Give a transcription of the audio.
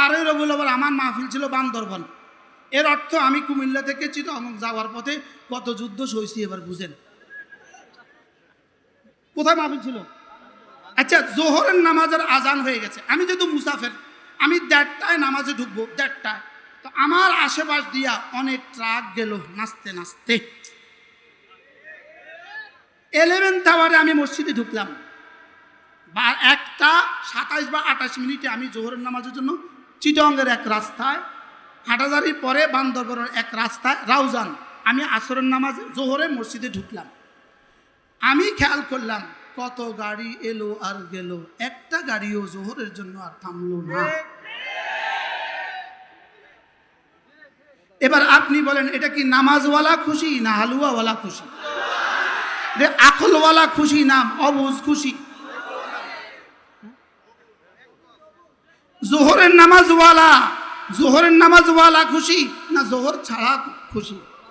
12 রবিউল আউয়াল আমার মাহফিল ছিল বান্দরবান। এর অর্থ আমি কুমিল্লা থেকে চিটাগং যাওয়ার পথে কত যুদ্ধ সইছি এবার বুঝেন। কোথায় মাহফিল ছিল? আচ্ছা, জোহরের নামাজের আজান হয়ে গেছে, আমি যেহেতু মুসাফের, আমি 1:30টায় নামাজে ঢুকবো, 1:30টায়। তো আমার আশেপাশ দিয়া অনেক ট্রাক গেল নাচতে নাচতে। 11 টাওয়ারে আমি মসজিদে ঢুকলাম। 1:27 বা 28 মিনিটে আমি জোহরের নামাজের জন্য চিটাগংয়ের এক রাস্তায়, হাটাজারির পরে বান্দরবনের এক রাস্তায় রাউজান, আমি আসরের নামাজে জোহরে মসজিদে ঢুকলাম। আমি খেয়াল করলাম কত গাড়ি এলো আর গেল, একটা গাড়িও জোহরের জন্য আর থামলো না। এবার আপনি বলেন, এটা কি নামাজওয়ালা খুশি না হালুয়াওয়ালা খুশি? আকলওয়ালা খুশি না অবুজ খুশি? জোহরের নামাজওয়ালা খুশি না জোহর ছাড়া খুশি?